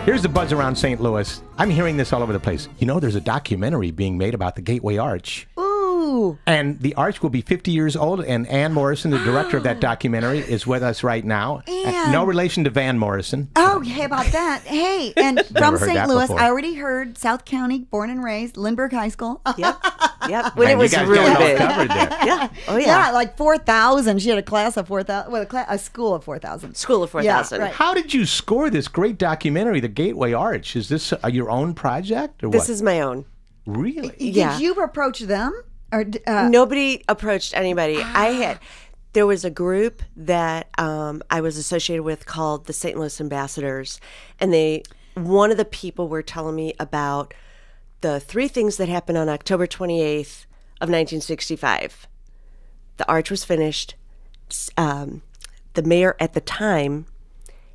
Here's the buzz around St. Louis. I'm hearing this all over the place. You know, there's a documentary being made about the Gateway Arch. Ooh. And the arch will be 50 years old, and Ann Morrison, the director of that documentary, is with us right now. No relation to Van Morrison. Oh, hey, about that. Hey, and from heard St. that Louis, before. I already heard South County, born and raised, Lindbergh High School. Yep. When Man, it was you guys really got it all big. covered there. Yeah. Oh, yeah. Yeah, like 4,000. She had a class of 4,000, well, a school of 4,000. School of 4,000. Yeah, right. How did you score this great documentary, The Gateway Arch? Is this your own project or This what? is my own. Really? Yeah. Did you approach them? Or Nobody approached anybody. There was a group that I was associated with called the St. Louis Ambassadors, and one of the people were telling me about the 3 things that happened on October 28th of 1965. The arch was finished. The mayor at the time,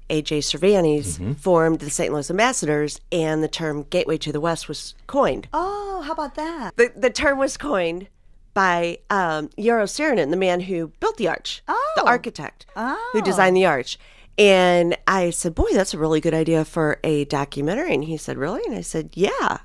A.J. Cervantes, formed the St. Louis Ambassadors, and the term Gateway to the West was coined. Oh, how about that? The term was coined by Yarrow Saarinen, the man who built the arch, the architect who designed the arch. And I said, boy, that's a really good idea for a documentary. And he said, really? And I said, yeah.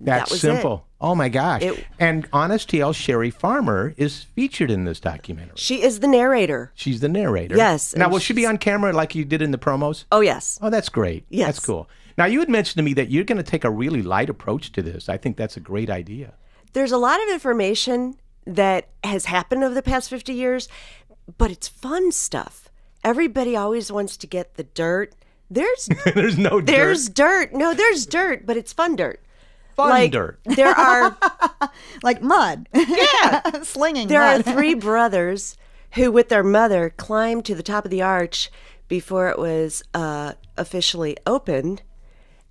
That's that was simple. It. Oh, my gosh. And OnStL Sherry Farmer is featured in this documentary. She is the narrator. She's the narrator. Yes. Now, and will she be on camera like you did in the promos? Oh, yes. Oh, that's great. Yes. That's cool. Now, you had mentioned to me that you're going to take a really light approach to this. I think that's a great idea. There's a lot of information that has happened over the past 50 years, but it's fun stuff. Everybody always wants to get the dirt. There's no dirt. There's dirt. No, there's dirt, but it's fun dirt. Fun dirt. There are Like mud. Yeah. Slinging There mud. are 3 brothers who, with their mother, climbed to the top of the arch before it was officially opened.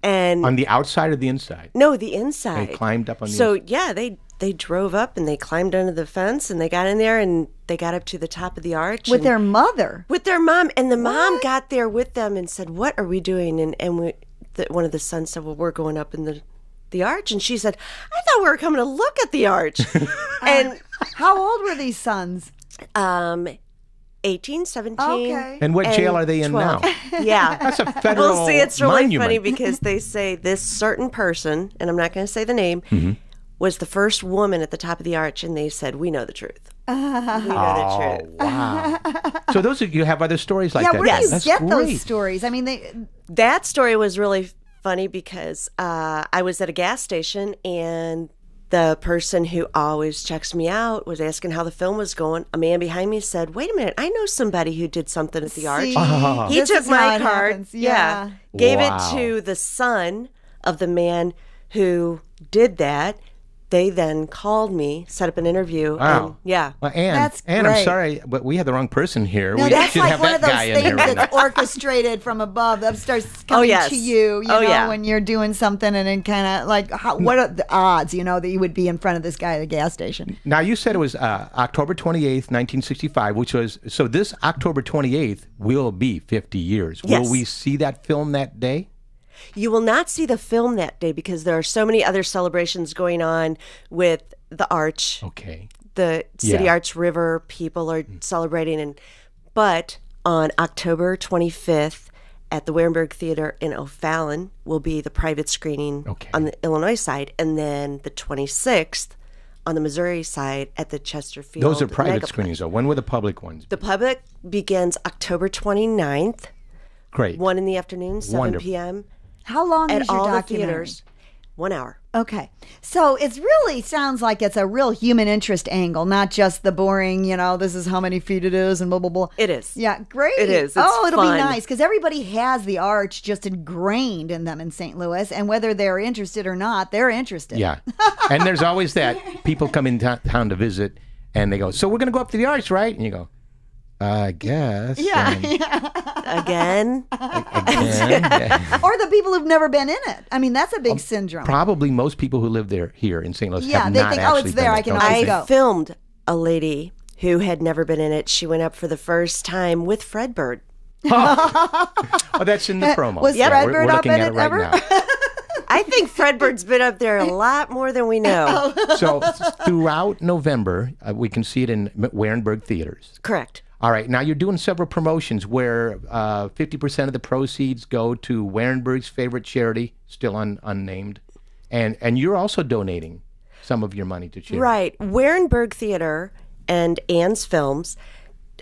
And On the outside or the inside? no, the inside. They climbed up on the So inside. yeah, they drove up and they climbed under the fence and they got in there and they got up to the top of the arch With and- their mother. with their mom, and the mom got there with them and said, "What are we doing?" And one of the sons said, "Well, we're going up in the arch," and she said, "I thought we were coming to look at the arch." And How old were these sons? 18, 17. Okay. And what jail are they in 12. now? Yeah. That's a federal Well, see, it's really monument. funny because they say this certain person, and I'm not going to say the name, was the first woman at the top of the arch, and they said, "We know the truth. We know the truth." Wow. So you have other stories like Yeah, that? where do you That's get great. those stories? I mean, That story was really funny because I was at a gas station and the person who always checks me out was asking how the film was going. A man behind me said, "Wait a minute, I know somebody who did something at the arch." See, He this took is how my it card, happens. Yeah. gave Wow. it to the son of the man who did that. They then called me, set up an interview. Wow. And, yeah. Well, Ann, That's I'm great. sorry, but we have the wrong person here. No, we that's should like have one that of those guy in things here. that's orchestrated from above. That starts coming yes. to you, Oh, know, yeah. when you're doing something, and then kind of like, what are the odds, that you would be in front of this guy at the gas station? Now, you said it was October 28th, 1965, which was, so this October 28th will be 50 years. Yes. Will we see that film that day? You will not see the film that day because there are so many other celebrations going on with the arch. Okay. The City Yeah. Arch River people are celebrating. But on October 25th at the Warenberg Theater in O'Fallon will be the private screening on the Illinois side. And then the 26th on the Missouri side at the Chesterfield. Those are private Megaplex. screenings, though. When will the public ones be? The public begins October 29th, Great. 1 in the afternoon, 7 Wonderful. p.m. How long at is your all the documentary? theaters. 1 hour. Okay. So it really sounds like it's a real human interest angle, not just the boring, this is how many feet it is and blah, blah, blah. It is. Yeah, great. It is. It's it'll fun. be nice because everybody has the arch just ingrained in them in St. Louis, and whether they're interested or not, they're interested. Yeah. And there's always that. People come in town to visit, and they go, so we're going to go up to the arch, right? And you go, I guess. Yeah. Again. Again. Or the people who've never been in it. I mean, that's a big syndrome. Probably most people who live there here in St. Louis Yeah, have they not think, oh, actually it's there, been I can don't always they? go. I filmed a lady who had never been in it. She went up for the first time with Fred Bird. Oh, that's in the promo. Was Yeah, Fred we're Bird up looking in at it right ever? now. I think Fred Bird's been up there a lot more than we know. So throughout November, we can see it in Warenberg theaters. Correct. All right. Now you're doing several promotions where 50% of the proceeds go to Warenberg's favorite charity, still unnamed, and you're also donating some of your money to charity. Right. Warenberg Theater and Ann's Films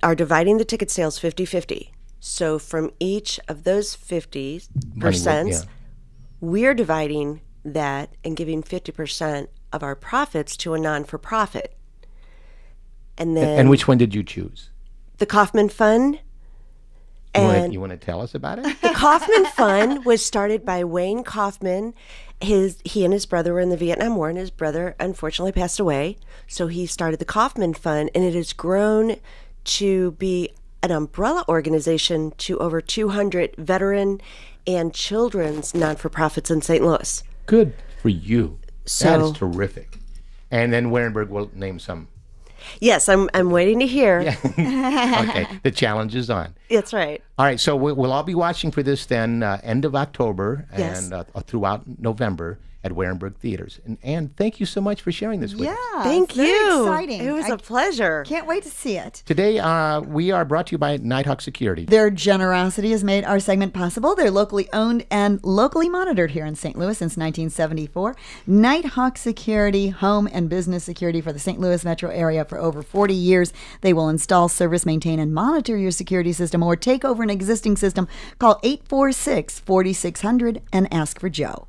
are dividing the ticket sales 50-50. So from each of those 50%, we're dividing that and giving 50% of our profits to a non-for-profit. And which one did you choose? The Kaufman Fund. You want to tell us about it? The Kaufman Fund was started by Wayne Kaufman. He and his brother were in the Vietnam War, and his brother unfortunately passed away. So he started the Kaufman Fund, and it has grown to be an umbrella organization to over 200 veteran and children's non-for-profits in St. Louis. Good for you. So, that is terrific. And then Warenberg will name some. Yes, I'm waiting to hear. Yeah. Okay, the challenge is on. That's right. All right, so we'll all be watching for this then end of October Yes. and throughout November at Warenberg Theaters. And Ann, thank you so much for sharing this with us. Yeah, Thank very you. exciting. It was a pleasure. Can't wait to see it. Today, we are brought to you by Nighthawk Security. Their generosity has made our segment possible. They're locally owned and locally monitored here in St. Louis since 1974. Nighthawk Security, home and business security for the St. Louis metro area for over 40 years. They will install, service, maintain, and monitor your security system or take over an existing system. Call 846-4600 and ask for Joe.